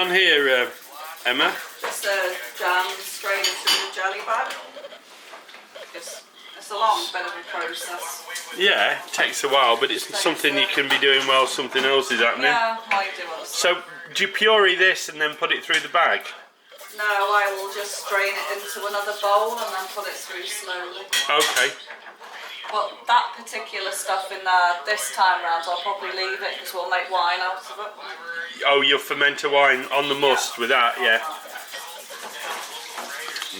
on here, Emma? Just a jam straight into the jelly bag. It's a long bit of a process. Yeah, it takes a while, but it's something you can be doing while something else is happening. Yeah, I do also. So, do you puree this and then put it through the bag? No, I will just strain it into another bowl and then put it through slowly. Okay. But that particular stuff in there, this time round, I'll probably leave it because we'll make wine out of it. Oh, you'll ferment a wine on the must with that, yeah.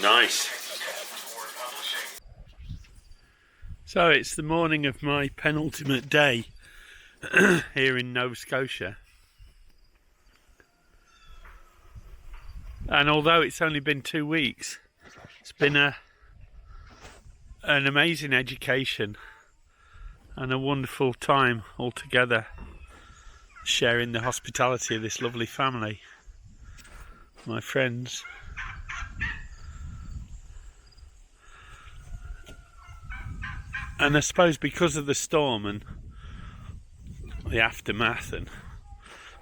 Nice. So it's the morning of my penultimate day here in Nova Scotia. And although it's only been 2 weeks, it's been an amazing education and a wonderful time altogether, sharing the hospitality of this lovely family, my friends. And I suppose because of the storm and the aftermath, and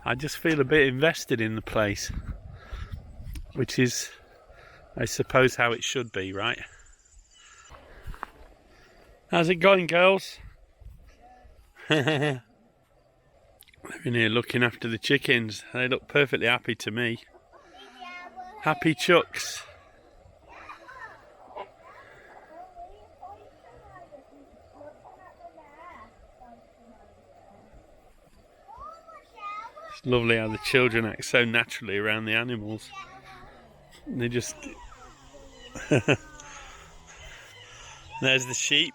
I just feel a bit invested in the place, which is, I suppose, how it should be, right? How's it going, girls? They're in here looking after the chickens. They look perfectly happy to me. Happy chucks. It's lovely how the children act so naturally around the animals. They just... There's the sheep.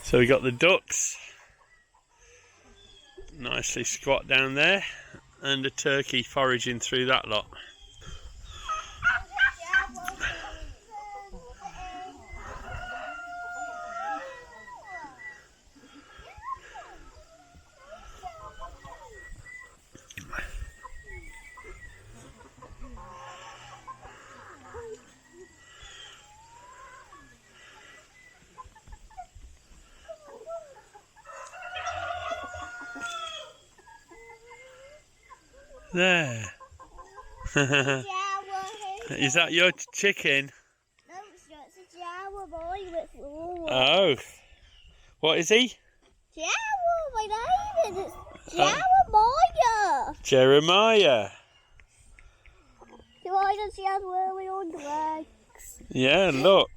So we got the ducks. Nicely squat down there. And a turkey foraging through that lot. There. Is that your chicken? No, it's a Jawa boy with Lord. Oh. What is he? Jawa, my name is Jeremiah. Jeremiah. So why does he have really on the legs? Yeah, look.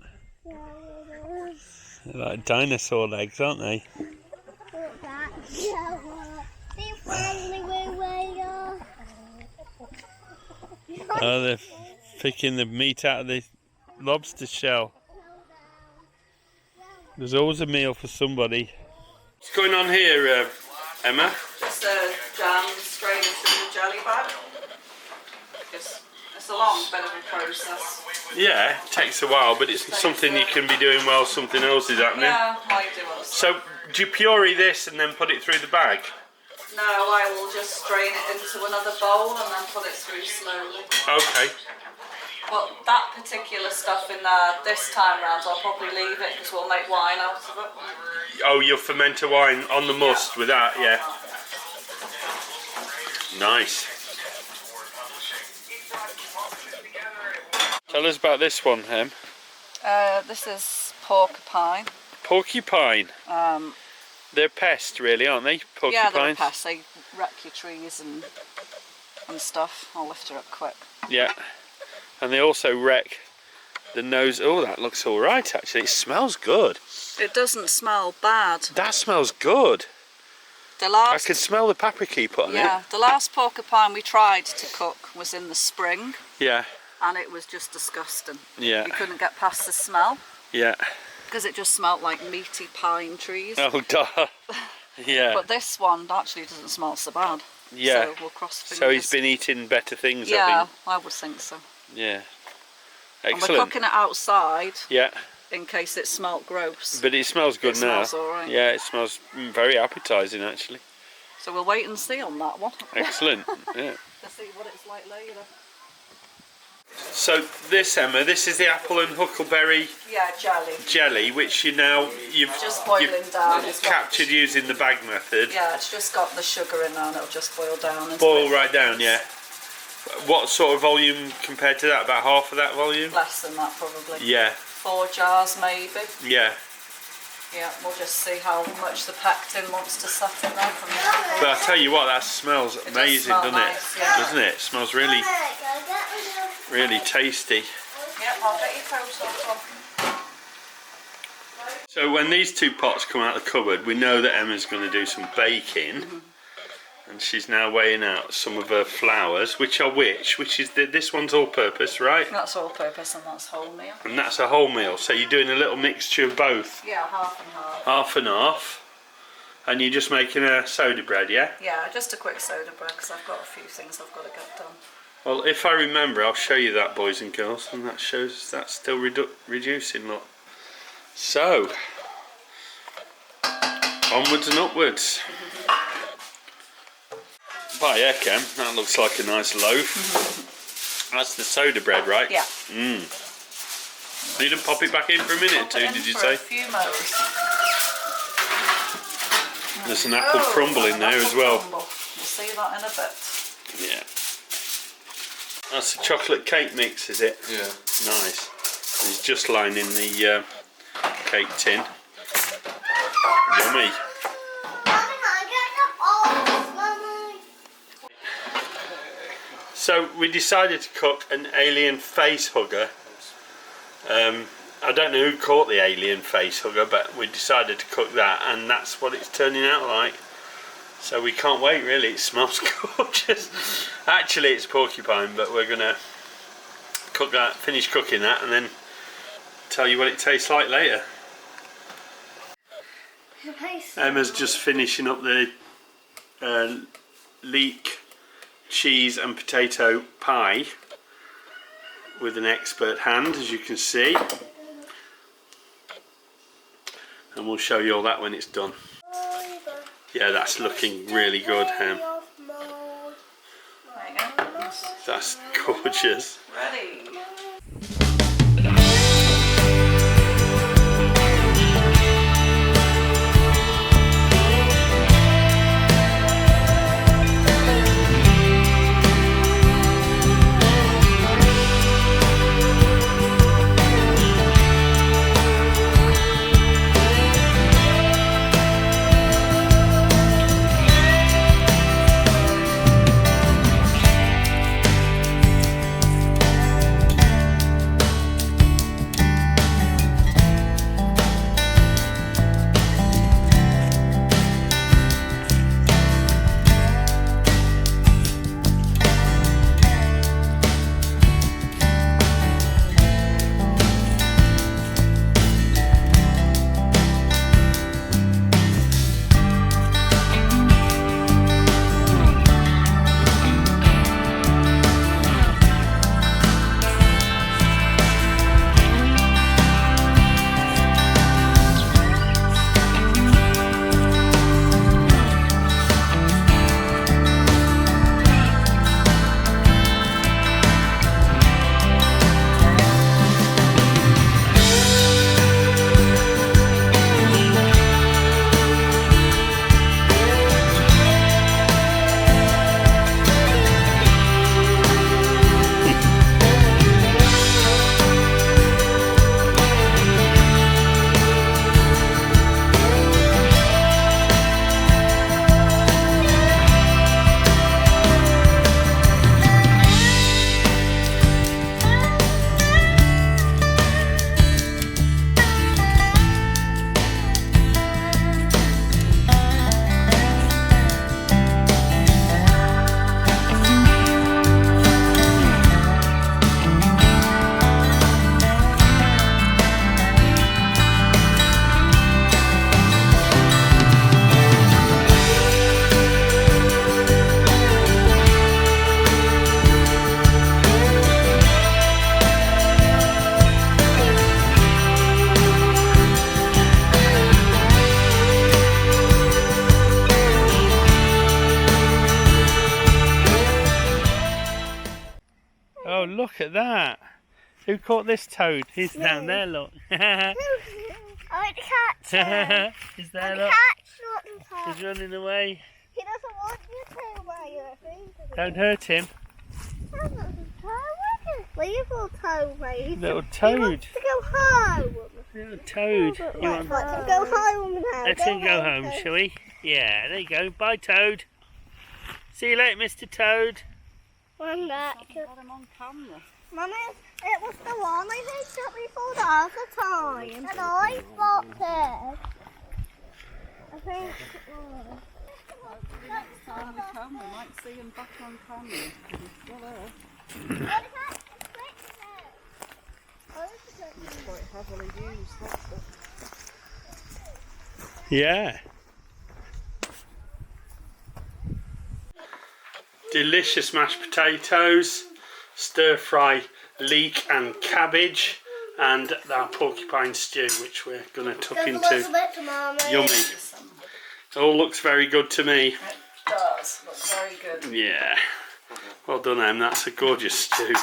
They're like dinosaur legs, aren't they? Look that, Jawa. Be friendly with me. Oh, they're picking the meat out of the lobster shell. There's always a meal for somebody. What's going on here, Emma? Just a jam straight into the jelly bag. It's a long bit of a process. Yeah, it takes a while, but it's something you can be doing while something else is happening. Yeah, I do also. So, do you puree this and then put it through the bag? No, I will just strain it into another bowl and then put it through slowly. Okay. But that particular stuff in there, this time round, I'll probably leave it because we'll make wine out of it. Oh, you'll ferment a wine on the must with that, yeah. Nice. Tell us about this one, Em. This is Porcupine. Porcupine. They're pests, really, aren't they? Porcupines? Yeah, they're a pest. They wreck your trees and stuff. I'll lift her up quick. Yeah. And they also wreck the nose. Oh, that looks all right, actually. It smells good. It doesn't smell bad. That smells good. I could smell the paprika you put on it. Yeah, the last porcupine we tried to cook was in the spring. Yeah. And it was just disgusting. Yeah. We couldn't get past the smell. Yeah. Because it just smelled like meaty pine trees. Oh, duh. Yeah. But this one actually doesn't smell so bad. Yeah. So we'll cross fingers. So he's been eating better things, yeah, I think. I would think so. Yeah. Excellent. And we're cooking it outside. Yeah. In case it smelt gross. But it smells good now. It smells alright. Yeah, it smells very appetising, actually. So we'll wait and see on that one. Excellent. Yeah. Let's see what it's like later. So this, Emma, this is the apple and huckleberry Yeah, jelly. jelly, which you've Just boiling down. It's got- captured using the bag method. Yeah, it's just got the sugar in there and it'll just boil down. Boil right down, yeah. What sort of volume compared to that? About half of that volume? Less than that probably. Yeah, 4 jars maybe. yeah. Yeah, we'll just see how much the pectin wants to set in there from there. But I tell you what, that smells amazing, smell doesn't nice, it? yeah. Doesn't it? It smells really, really tasty. Yeah, I'll get your coat on. So when these two pots come out of the cupboard, we know that Emma's going to do some baking. And she's now weighing out some of her flours, which are which is this one's all-purpose, right? That's all purpose and that's wholemeal. And that's a wholemeal, so you're doing a little mixture of both. Yeah, half and half. Half and half. And you're just making a soda bread, yeah? Yeah, just a quick soda bread because I've got a few things I've got to get done. Well, if I remember, I'll show you that, boys and girls, and that shows that's still reducing, look. So, onwards and upwards. But yeah, Kem, that looks like a nice loaf. That's the soda bread, right? Yeah. So you didn't pop it back in for a minute or two, did you say? A few mo's. There's an apple crumble in there as well. Crumble. We'll see that in a bit. Yeah. That's the chocolate cake mix, is it? Yeah. Nice. It's just lining the cake tin. Yummy. So we decided to cook an alien face hugger. I don't know who caught the alien face hugger, but we decided to cook that, and that's what it's turning out like. So we can't wait, really. It smells gorgeous. Actually, it's porcupine, but we're gonna cook that, finish cooking that, and then tell you what it tastes like later. Emma's just finishing up the leek cheese and potato pie with an expert hand, as you can see, and we'll show you all that when it's done. Yeah, that's looking really good, Ham. There you go. That's gorgeous. Ready. Oh, look at that. Who caught this toad? He's down there, look. I want to catch him. He's there, look. Catch He's running away. He doesn't want you to, Maya, I think. Don't hurt him. Little toad, mate. Little He toad. wants to go home. Little toad. You want... Let's go home now. Let's go home, shall we? Yeah, there you go. Bye, Toad. See you later, Mr. Toad. One back. Got him on camera. Mummy, it was the one I think that we pulled out the time. And I spotted. I think it was. Next time we come, we might see him back on camera. He's still there. What is that? He's quite heavily used, that's it. Yeah. Delicious mashed potatoes, stir fry leek and cabbage, and our porcupine stew, which we're going to tuck into. Yummy. It all looks very good to me. It does look very good. Yeah. Well done, Em. That's a gorgeous stew.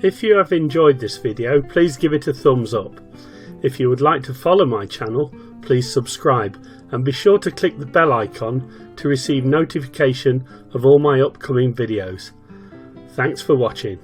If you have enjoyed this video, please give it a thumbs up. If you would like to follow my channel, please subscribe and be sure to click the bell icon to receive notification of all my upcoming videos. Thanks for watching.